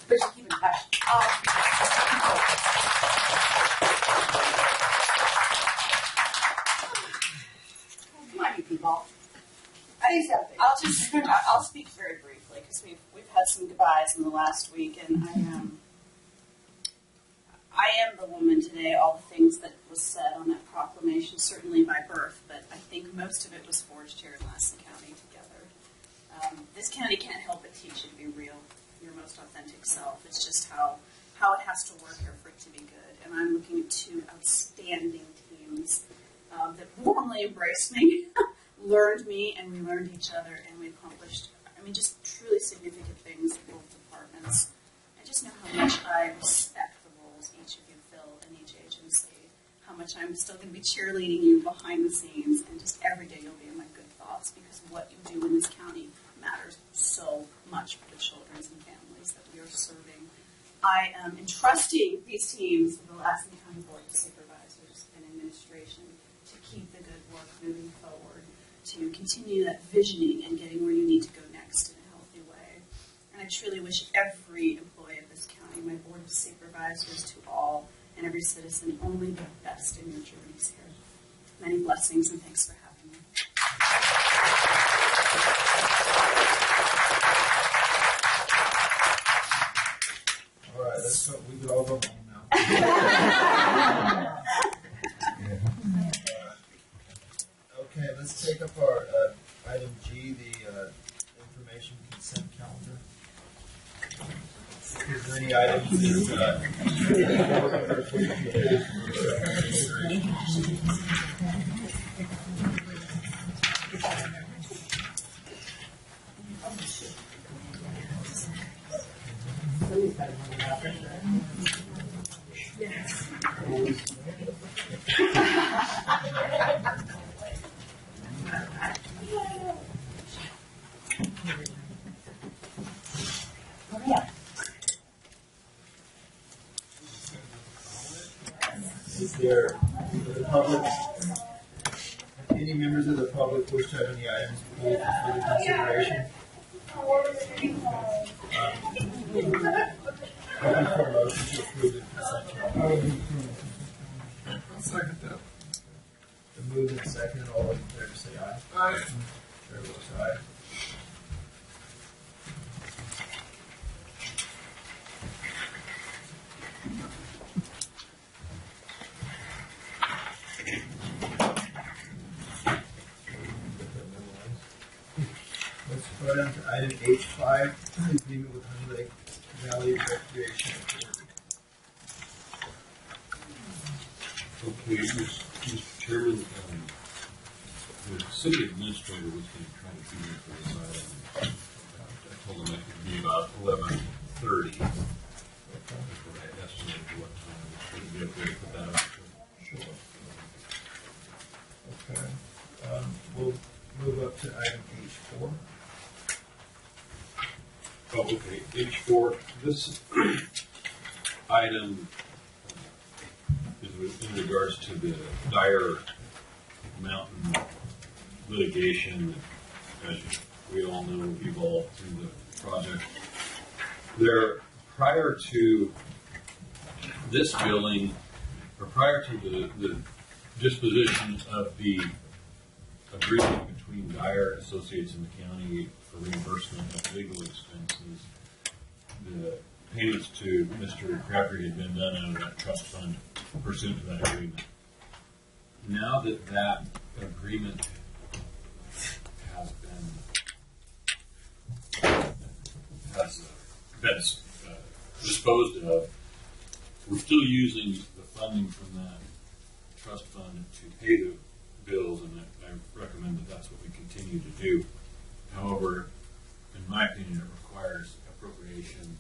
We should keep in touch. Come on, you people. I need something. I'll speak very briefly because we've had some goodbyes in the last week, and I am the woman today. All the things that was said on that proclamation, certainly by birth, but I think most of it was forged here in Lassen County together. This county can't help but teach you to be real, your most authentic self. It's just how it has to work here for it to be good. And I'm looking at two outstanding teams that warmly embraced me, learned me, and we learned each other, and we accomplished, just truly significant things in both departments. I just know how much I respect the roles each of you fill in each agency, how much I'm still going to be cheerleading you behind the scenes, and just every day you'll be in my good thoughts, because what you do in this county matters so much for the children and families that we are serving. I am entrusting these teams with the Lassen County Board of Supervisors and Administration to keep the good work moving forward, to continue that visioning and getting where you need to go next in a healthy way. And I truly wish every employee of this county, my Board of Supervisors, to all, and every citizen, only the best in your journeys here. Many blessings, and thanks for having me. All right, let's go. We could all go home now. Okay, let's take up our item G, the information consent calendar. Is there any items Is there the public, any members of the public wish to have any items pulled for further consideration? Looking for a motion to approve the consent calendar. I'll second that. The move and second, all those in favor say aye. Aye. Chair votes aye. Let's go down to item H5, agreement with Honey Lake Valley Recreation Authority. Okay, Mr. Chairman, the city administrator was going to try to be here for this item. I told him it could be about 11:30. That's what I estimated what time it should be okay for that. Sure. Okay. We'll move up to item H4. Oh, okay. H4. This item is in regards to the Dyer Mountain litigation that, as we all know, evolved through the project. Prior to this billing, or prior to the disposition of the agreement between Dyer Associates and the county for reimbursement of legal expenses, the payments to Mr. Crabtree had been done out of that trust fund pursuant to that agreement. Now that that agreement has been disposed of, we're still using the funding from that trust fund to pay the bills, and I recommend that that's what we continue to do. However, in my opinion, it requires appropriation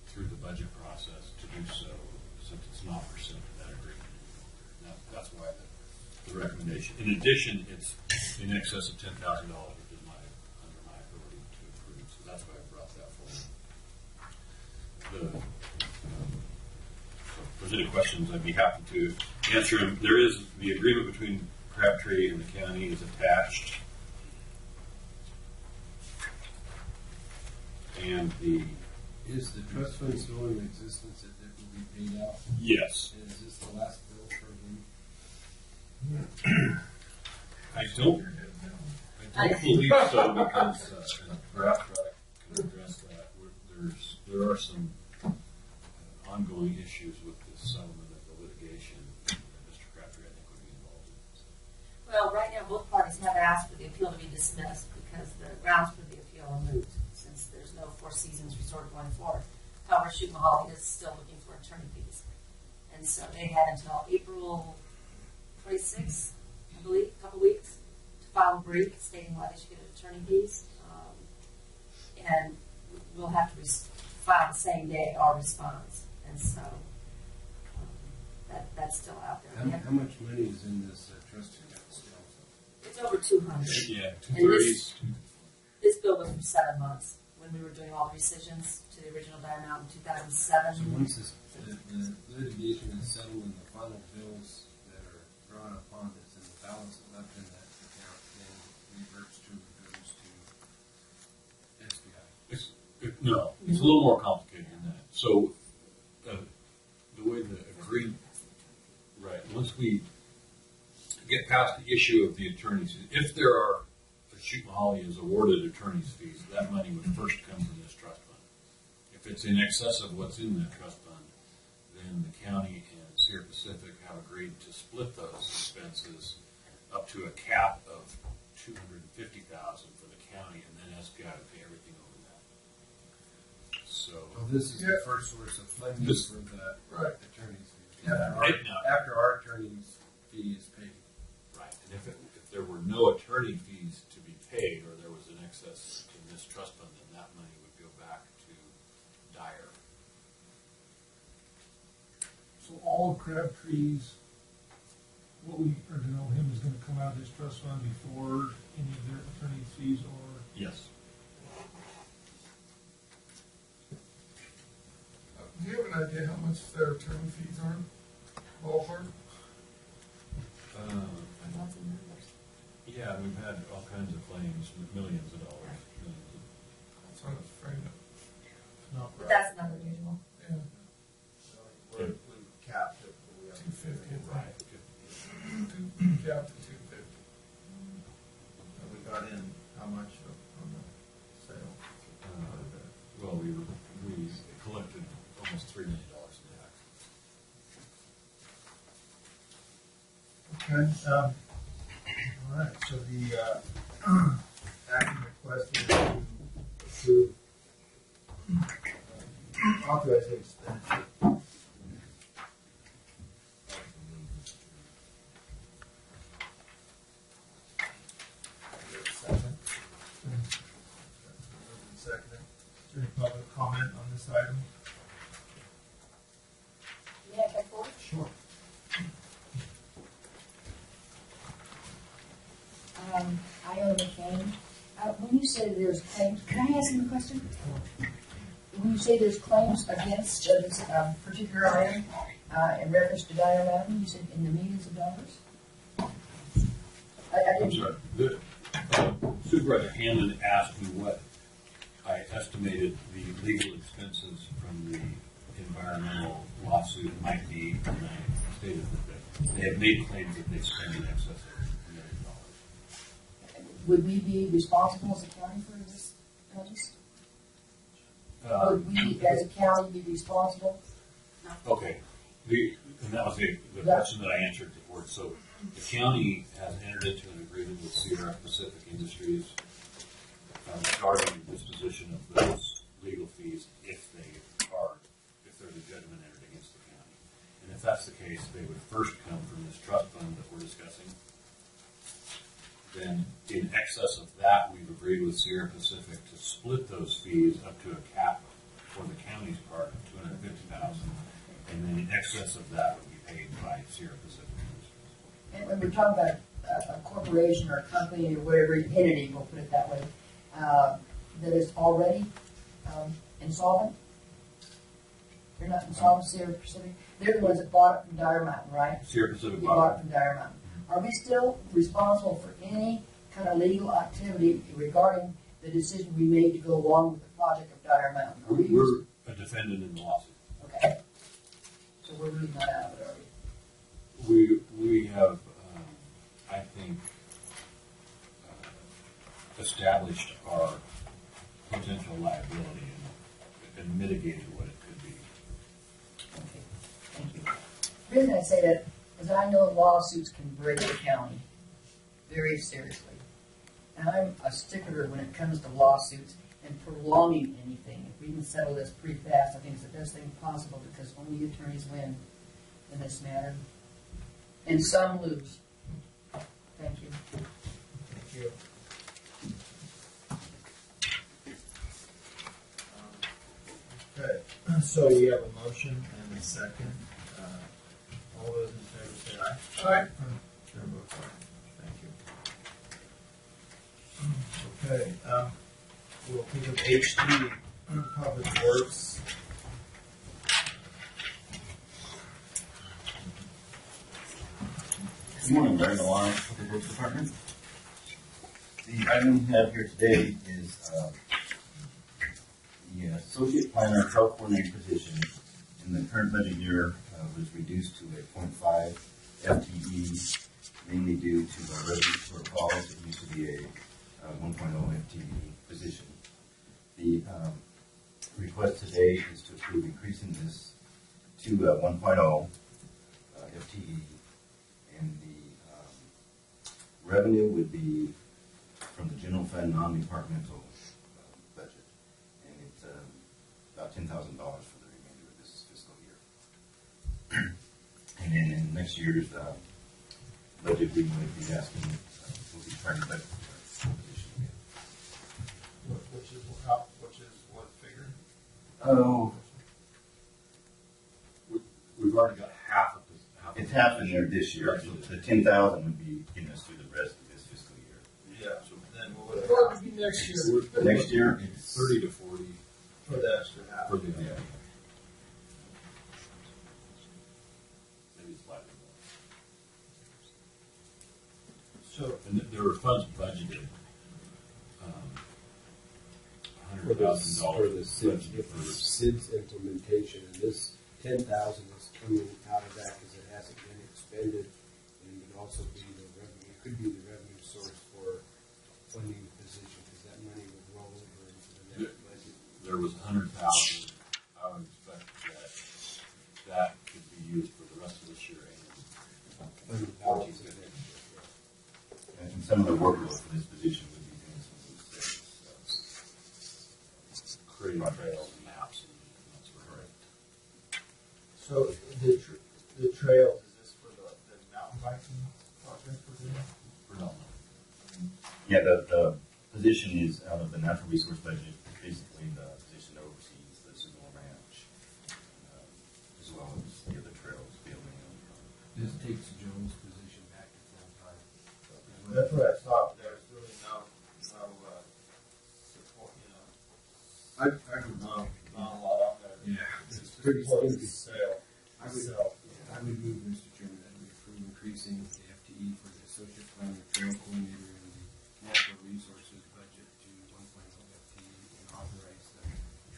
through the budget process to do so, since it's not pursuant to that agreement. That's why the recommendation. In addition, it's in excess of $10,000, which is under my authority to approve. So that's why I brought that forward. If there's any questions, I'd be happy to answer them. There is the agreement between Crabtree and the county is attached, and the Is the trust fund still in existence that it will be paid out? Yes. And is this the last bill for them? I don't believe so because, perhaps I can address that. There are some ongoing issues with the settlement of the litigation that Mr. Crabtree, I think, would be involved in. So. Well, right now, both parties have asked for the appeal to be dismissed because the grounds for the appeal are moot, since there's no Four Seasons resort going forward. However, Shoot Mahali is still looking for attorney fees. And so they had until April 26th, I believe, a couple weeks, to file a brief stating why they should get attorney fees. And we'll have to file the same day our response. And so that's still out there. How much money is in this trust account still? It's over 200. Yeah, And 230s. This bill was for 7 months when we were doing all the rescissions to the original Diamond in 2007. So once the litigation is settled and the final bills that are drawn upon this and the balance left in that account then reverts to or goes to SBI. No, it's a little more complicated than that. So, the way the agreement, right, once we get past the issue of the attorneys, if there are, Shoot Mahali is awarded attorney's fees, that money would first come from this trust fund. If it's in excess of what's in that trust fund, then the county and Sierra Pacific have agreed to split those expenses up to a cap of $250,000 for the county, and then SPI would pay everything over that. So this is the first source of funding for the attorney's fee. After our attorney's fee is paid. right, and if there were no attorney fees to be paid, or there was an excess in this trust fund, then that money would go back to Dyer. So all Crabtree's, what we are to know him is gonna come out of this trust fund before any of their attorney fees or. Yes. Do you have an idea how much their attorney fees are? Ballpark? Yeah, we've had all kinds of claims, millions of dollars. That's what I was afraid of. Not But right. that's not unusual. Yeah, We capped it. But we have 250, Right. cap to 250. And we got in how much on the sale? Well, we collected almost $3 million in tax. Okay. All right. So the action request is to authorize the expenditure. Second. Second. Is there any public comment on this item? May I come forward? Sure. I own a claim. When you say there's claims, can I ask you a question? When you say there's claims against this particular item in reference to Dyer Mountain, you said in the millions of dollars? I I'm didn't. sorry. Supervisor Hanlon asked me what I estimated the legal expenses from the environmental lawsuit might be, and I stated that they have made claims that they spend in excess of $1 million. Would we be responsible as a county for this, Curtis? Would we, as a county, be responsible? Okay, and that was the question that I answered before. So the county has entered into an agreement with Sierra Pacific Industries regarding the disposition of those legal fees if there's a judgment entered against the county. And if that's the case, they would first come from this trust fund that we're discussing. Then in excess of that, we've agreed with Sierra Pacific to split those fees up to a cap for the county's part of $250,000, and then in excess of that would be paid by Sierra Pacific Industries. And when we're talking about a corporation or a company or whatever entity, we'll put it that way, that is already insolvent? They're not insolvent, Sierra Pacific? They're the ones that bought it from Dyer Mountain, right? Sierra Pacific We bought it bought from Dyer Mountain. Are we still responsible for any kind of legal activity regarding the decision we made to go along with the project of Dyer Mountain? Are we defendant in the lawsuit. Okay. So we're moving that out of it already. We have, I think, established our potential liability and mitigated what it could be. Okay, thank you. The reason I say that is I know lawsuits can break the county very seriously. And I'm a stickler when it comes to lawsuits and prolonging anything. If we can settle this pretty fast, I think it's the best thing possible because only attorneys win in this matter. And some lose. Thank you. Thank you. Okay, so we have a motion and a second. All those in favor say aye. All right. Chair votes aye. Thank you. Okay, we'll think of HD, Public Works. Good morning, Larry Milan, Public Works Department. The item we have here today is the associate planner trail coordinator position in the current budget year was reduced to a 0.5 FTE, mainly due to the revenue shortfalls. It used to be a 1.0 FTE position. The request today is to approve increasing this to 1.0 FTE, and the revenue would be from the general fund non-departmental budget, and it's about $10,000 for the remainder of this fiscal year. And then in next year's budget, we might be asking, we'll be trying to budget for this position again. Which is what figure? Oh, We've already got half of this. it's half in there this year, so the 10,000 would be getting us through the rest of this fiscal year. Yeah, so then what would Well, it would be next year. Next year, it's 30 to 40 for the extra half? for the, yeah. maybe slightly more. So, And there were funds budgeted, $100,000 For the SIDS implementation, and this 10,000 is coming out of that because it hasn't been expended, and it would also be the revenue, it could be the revenue source for funding the position, because that money would roll over into the next budget. There was 100,000. I would expect that could be used for the rest of this year Fund the and balance of next year. And some of the workload for this position would be doing some of those things. creating trails and maps and that sort of thing. so the trails, is this for the mountain biking project we're doing? For now. Yeah, the position is out of the natural resource budget, basically the position that oversees the Signal Ranch, as well as the other trails building. This takes Joe's position back to full time. That's what I thought, there's really no support, I would not a lot on there. Yeah. It's pretty close to sale. I would move, Mr. Chairman, that we approve increasing the FTE for the associate planner, trail coordinator, and the natural resources budget to 1.0 FTE, and authorize the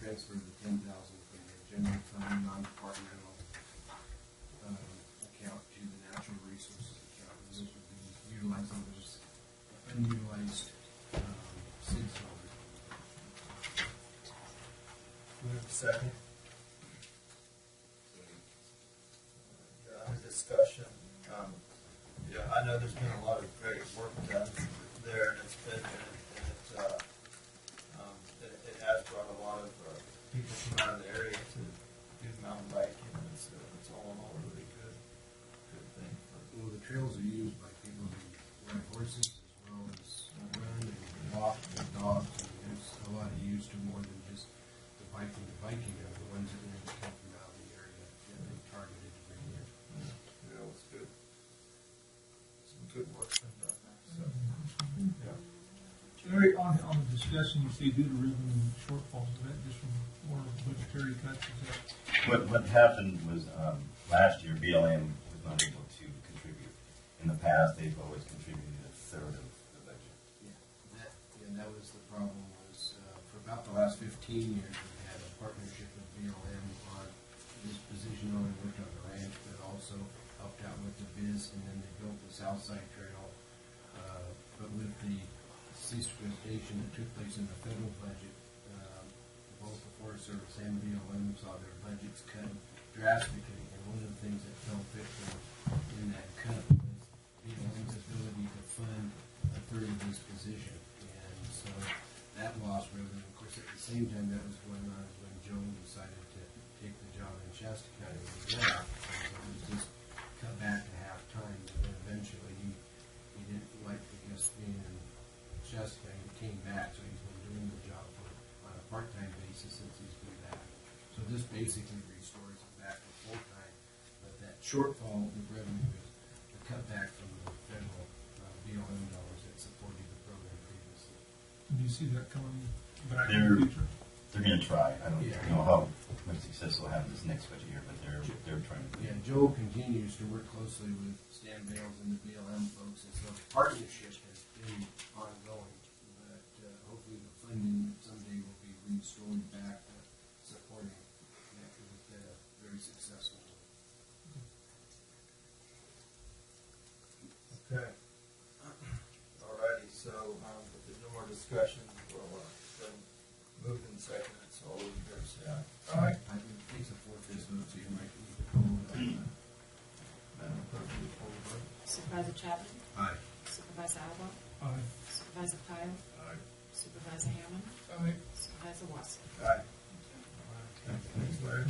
transfer of the 10,000 from the general fund non-departmental account to the natural resources account. And those would be utilizing those unutilized SIDS dollars. We have a second. Discussion. Yeah, I know there's been a lot of great work done there, and it's been, it has brought a lot of people from out of the area to do mountain biking, and it's all in all a really good thing. Well, the trails are used by people who ride horses as well as run and walk with dogs, and there's a lot of use to more than just the biking. The biking are the ones that really come from out of the area that they're targeted to bring in. Yeah, it's good. Some good work been done there. So, yeah. Jerry, on the discussion, you say due to revenue shortfalls, is that just from more budgetary cuts? Is that? What happened was, last year, BLM was not able to contribute. In the past, they've always contributed a third of the budget. That was the problem was, for about the last 15 years, we've had a partnership with BLM also helped out with the biz, and then they built the South Side Trail. But with the ceasefire that took place in the federal budget, both the Forest Service and BLM saw their budgets cut drastically, and one of the things that fell victim in that cut was BLM's ability to fund a third of this position. And so that lost revenue. Of course, at the same time that was going on is when Joe decided to take the job in Shasta County as well. And so it was just cut back to half-time, and then eventually he didn't like, I guess, being in Shasta County. He came back, so he's been doing the job on a part-time basis since he's been back. So this basically restores him back to full-time, but that shortfall in revenue is the cutback from the federal BLM dollars that supported the program previously. Do you see that coming back in They're- the future? They're gonna try. I don't Yeah. know how much success they'll have this next budget year, but they're trying to. Yeah, Joe continues to work closely with Stan Bales and the BLM folks, and so the partnership has been ongoing. But hopefully the funding someday will be restored back to supporting that with very successful. Okay. Alrighty, so, if there's no more discussion, we'll, then move in second, so all those in favor say aye. I think it takes a four-fifths vote, so you might need to call it. Madam Clerk, please poll the board. Supervisor Chapman? Aye. Supervisor Alba? Aye. Supervisor Kyle? Aye. Supervisor Hammond? Aye. Supervisor Watson? Aye. Thanks, Larry.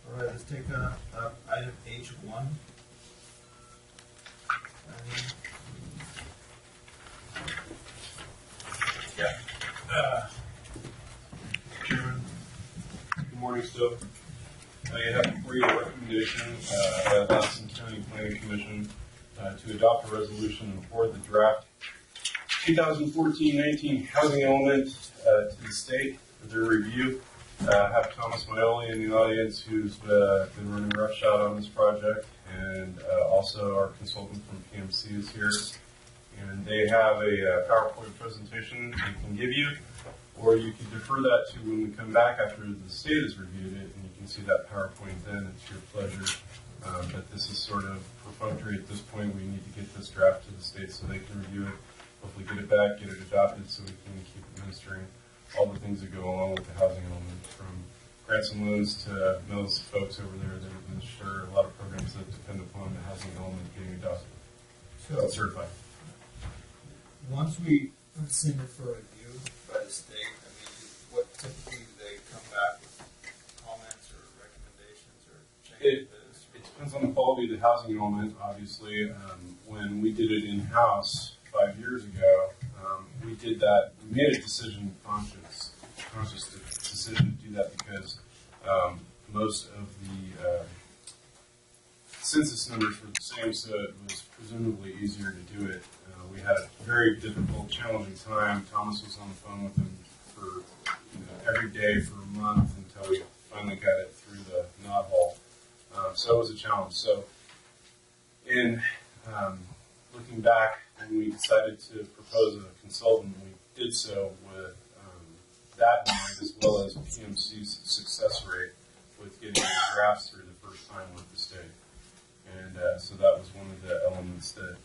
All right, let's take item H1. Chairman, Good morning, still. You have before you a recommendation of the Lassen County Planning Commission to adopt a resolution and forward the draft 2014-19 housing element to the state for their review. I have Thomas Maioli in the audience, who's been running roughshod on this project, and also our consultant from PMC is here. And they have a PowerPoint presentation they can give you, or you can defer that to when we come back after the state has reviewed it, and you can see that PowerPoint then. It's your pleasure. But this is sort of perfunctory at this point. We need to get this draft to the state so they can review it, hopefully get it back, get it adopted, so we can keep administering all the things that go along with the housing element, from grants and loans to Mills folks over there that administer a lot of programs that depend upon the housing element being adopted. so Certified. once we send it for review by the state, I mean, what typically do they come back with comments or recommendations or changes? It depends on the quality of the housing element, obviously. When we did it in-house 5 years ago, we did that. We made a decision, conscious decision to do that because most of the census numbers were the same, so it was presumably easier to do it. We had a very difficult, challenging time. Thomas was on the phone with him for every day for a month until we finally got it through the knot hole. So it was a challenge. So in looking back, when we decided to propose a consultant, we did so with that in mind, as well as PMC's success rate with getting the drafts through the first time with the state. And so that was one of the elements that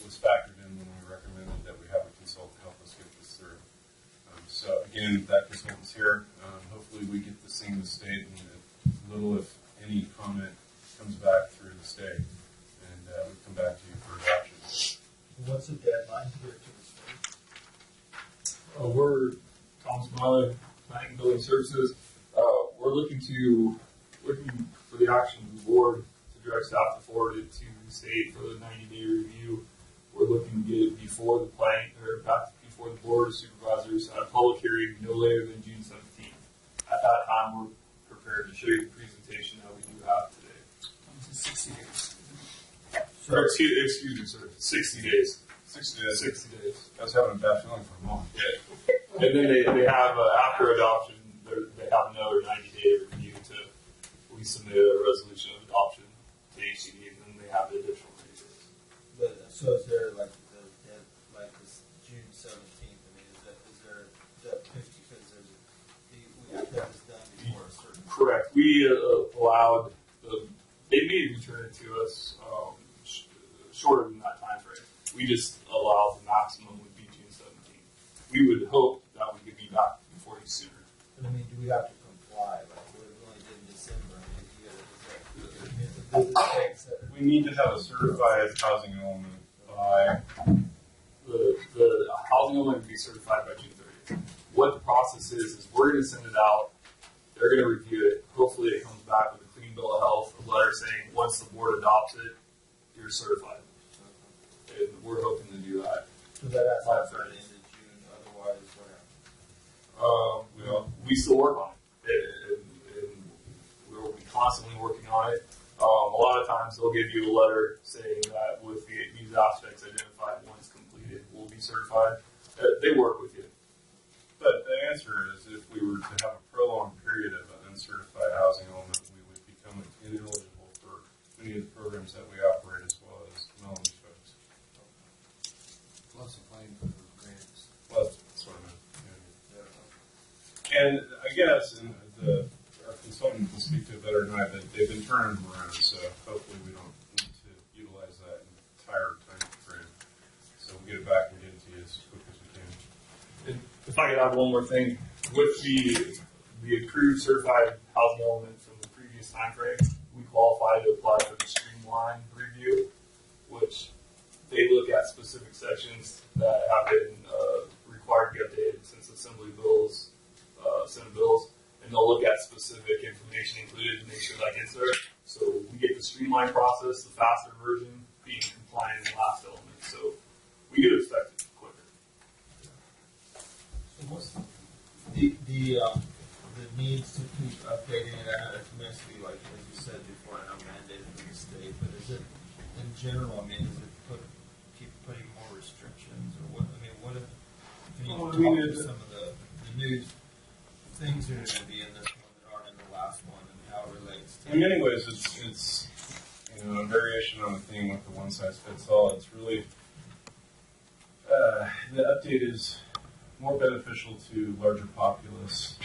was factored in when we recommended that we have a consultant help us get this through. So again, that consultant's here. Hopefully we get this thing to the state, and little, if any, comment comes back through the state, and we come back to you for adoption. What's the deadline to get it to the state? We're Thomas Miller, Planning and Building Services. We're looking for the action of the board to direct staff to forward it to the state for the 90-day review. We're looking to get it before the planning, or back before the board of supervisors at a public hearing no later than June 17th. At that time, we're prepared to show you the presentation that we do have today. 60 days. So, Excuse me, sir. 60 days. 60 days. 60 days. I was having a bad feeling for a moment. Yeah. And then they have, after adoption, they have another 90-day review to, we submit a resolution of adoption to HCD, and then they have the additional 90 days. but, so is there like this June Correct. We allowed they may return it to us shorter than that time frame. We just allowed the maximum would be June 17th. We would hope that we could be back before you sooner. And I mean, do we have to comply? Like, we only did in December. I mean, We need to have a certified housing element by. The housing element would be certified by June 30th. What the process is we're going to send it out. They're going to review it. Hopefully it comes back with a clean bill of health, a letter saying once the board adopts it, you're certified. And we're hoping to do that. So that has to start in June, otherwise whatever. We still work on it. And we'll be constantly working on it. A lot of times they'll give you a letter saying that with these aspects identified, once completed, we'll be certified. They work with you. But the answer is, if we were to have a prolonged period of uncertified housing element, we would become ineligible for many of the programs that we operate, as well as Melanie folks. Plus applying for those grants. Well, that's what I meant. Yeah. And I guess our consultant can speak to it better than I, but they've been turning them around, so hopefully we don't need to utilize that entire time frame. So we'll get it back and get it to you as quick as we can. If I could add one more thing, with the approved certified housing element from the previous time frame, we qualify to apply for the streamlined review, which they look at specific sections that have been required to be updated since assembly bills, Senate bills, and they'll look at specific information included to make sure that gets there. So we get the streamlined process, the faster version, being compliant in the last element. So we could expect it quicker. So what's the needs to keep updating it? I know it's meant to be, like, as you said before, I know mandated from the state, but is it, in general, I mean, is it keep putting more restrictions, or what? I mean, what if you talk to some of the new things that are going to be in this one that aren't in the last one, and how it relates to? In many ways, it's a variation on the theme with the one size fits all. It's really the update is more beneficial to larger populace,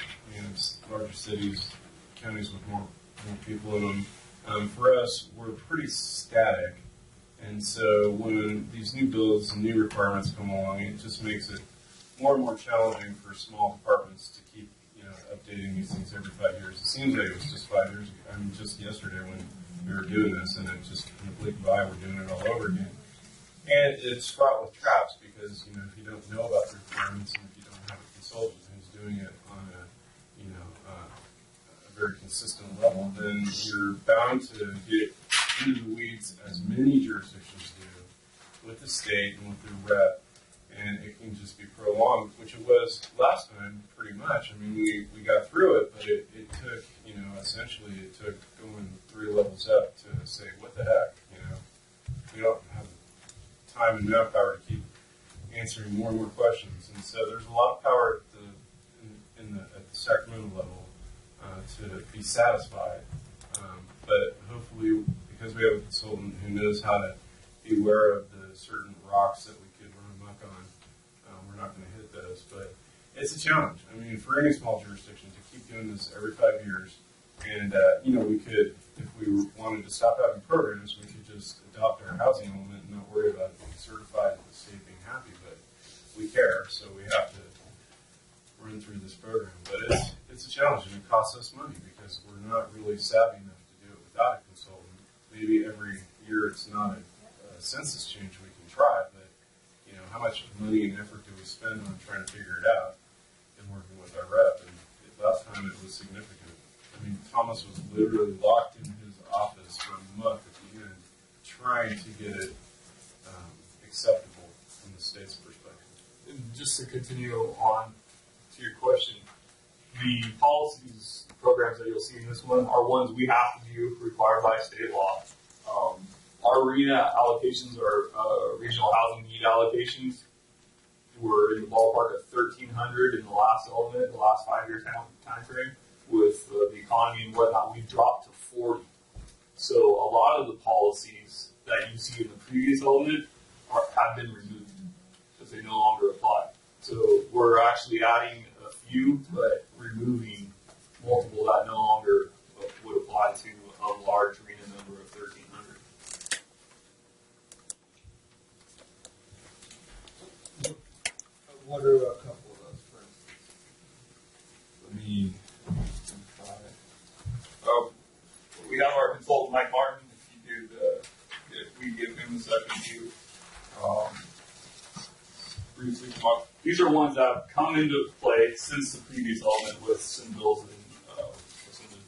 larger cities, counties with more people in them. For us, we're pretty static, and so when these new bills and new requirements come along, it just makes it more and more challenging for small departments to keep updating these things every 5 years. It seems like it was just 5 years ago. I mean, just yesterday when we were doing this, and it just in a blink of an eye, we're doing it all over again. And it's fraught with traps because if you don't know about the requirements, and if you don't have a consultant who's doing it on a very consistent level, then you're bound to get into the weeds, as many jurisdictions do, with the state and with their rep, and it can just be prolonged, which it was last time, pretty much. I mean, we got through it, but it took, essentially it took going 3 levels up to say, what the heck, we don't have time and manpower to keep answering more and more questions, and so there's a lot of power at the Sacramento level to be satisfied, but hopefully, because we have a consultant who knows how to be aware of the certain rocks that we could run amok on, we're not going to hit those, but it's a challenge. I mean, for any small jurisdiction to keep doing this every 5 years, and we could, if we wanted to stop having programs, we could just adopt our housing element and not worry about being certified and the state being happy, but we care, so we have to run through this program. But it's a challenge, and it costs us money because we're not really savvy enough to do it without a consultant. Maybe every year it's not a census change we can try, but how much money and effort do we spend on trying to figure it out and working with our rep? And last time it was significant. I mean, Thomas was literally locked in his office for a month at the end trying to get it acceptable from the state's perspective. And just to continue on to your question, the policies, programs that you'll see in this one are ones we have to do required by state law. Our arena allocations are regional housing need allocations. We're in the ballpark of 1,300 in the last element, the last 5 year time frame. With the economy and whatnot, we've dropped to 40. So a lot of the policies that you see in the previous element have been removed because they no longer apply. So we're actually adding a few, but removing multiple that no longer apply to a large arena number of 1,300. What are a couple of those, for instance? Let me we have our consultant Mike Martin. If you could, if we give him a second to briefly talk. These are ones that have come into play since the previous element with some bills and some of the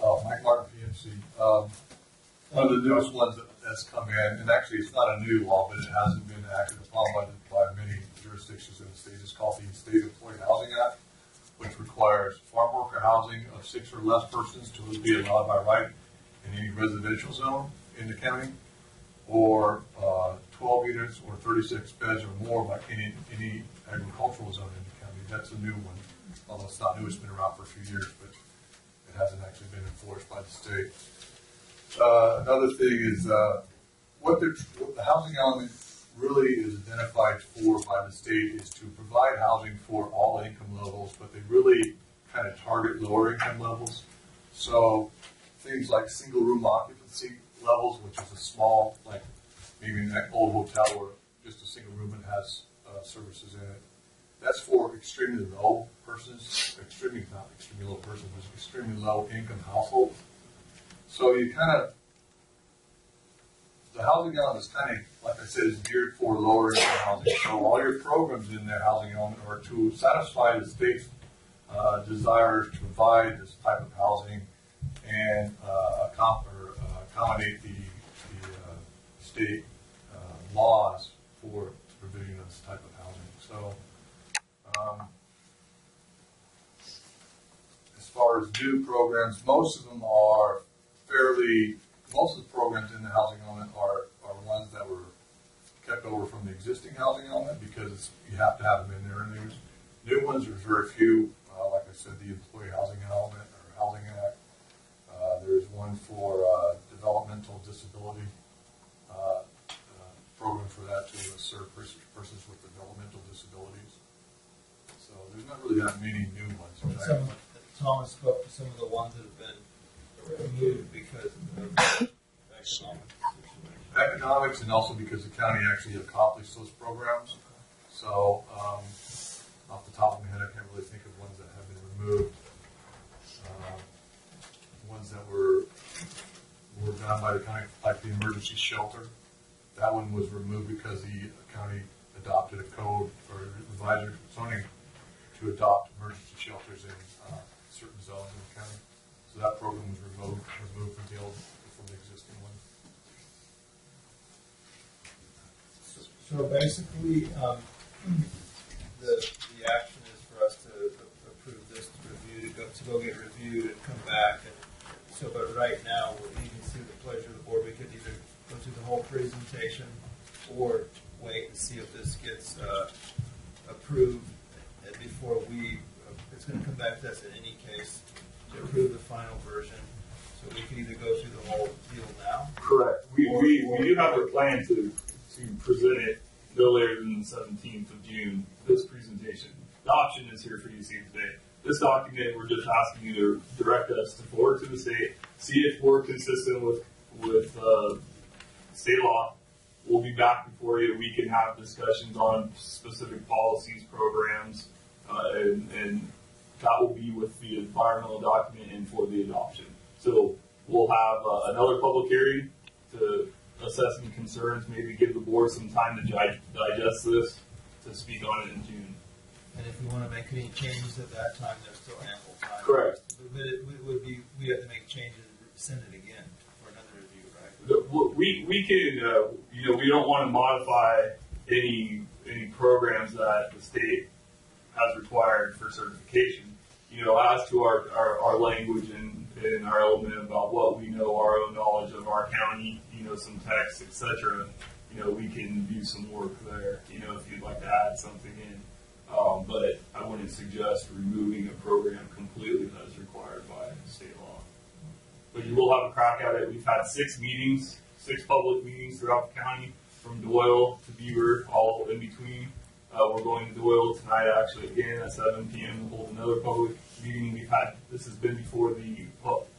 bills. Mike Martin, PMC. One of the newest ones that's come in, and actually it's not a new law, but it hasn't been acted upon by many jurisdictions in the state, is called the State Employee Housing Act, which requires farm worker housing of 6 or less persons to be allowed by right in any residential zone in the county, or 12 units or 36 beds or more like any agricultural zone in the county. That's a new one, although it's not new, it's been around for a few years, but it hasn't actually been enforced by the state. Another thing is what the housing element really is identified for by the state is to provide housing for all income levels, but they really kind of target lower income levels. So things like single room occupancy levels, which is a small, like maybe an old hotel or just a single room and has services in it. That's for extremely low persons, not extremely low persons, but extremely low income households. So you kind of, the housing element is kind of, like I said, is geared for lower income housing. So all your programs in that housing element are to satisfy the state's desires to provide this type of housing and accommodate the state laws for provision of this type of housing. So as far as new programs, most of them are most of the programs in the housing element are ones that were kept over from the existing housing element because you have to have them in there. And there's new ones, there's very few. Like I said, the Employee Housing Element or Housing Act. There's one for developmental disability program for that to serve persons with developmental disabilities. So there's not really that many new ones. Thomas spoke to some of the ones that have been removed because of economics, and also because the county actually accomplished those programs. So off the top of my head, I can't really think of ones that have been removed. Ones that were done by the county, like the emergency shelter. That one was removed because the county adopted a code or revised zoning to adopt emergency shelters in certain zones in the county. So that program was removed from the existing one. So basically, the action is for us to approve this to go get reviewed and come back. And so, but right now, you can see the pleasure of the board. We could either go through the whole presentation or wait and see if this gets approved before it's going to come back to us in any case to approve the final version. So we could either go through the whole deal now. Correct. We do have a plan to present it no later than the 17th of June, this presentation. The option is here for you to see today. This document, we're just asking you to direct us to forward to the state, see if we're consistent with state law. We'll be back before you. We can have discussions on specific policies, programs, and that will be with the environmental document and for the adoption. So we'll have another public hearing to assess any concerns, maybe give the board some time to digest this, to speak on it in June. And if we want to make any changes at that time, there's still ample time. Correct. But we have to make changes and send it again for another review, right? We can, we don't want to modify any programs that the state has required for certification. As to our language and our element about what we know, our own knowledge of our county, some text, etc. We can do some work there. If you'd like to add something in. But I wouldn't suggest removing a program completely that is required by state law. But you will have a crack at it. We've had 6 public meetings throughout the county, from Doyle to Beaver, all in between. We're going to Doyle tonight, actually, again at 7 p.m. to hold another public meeting. This has been before the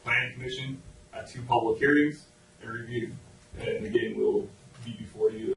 Planning Commission at 2 public hearings and reviewed. And again, we'll be before you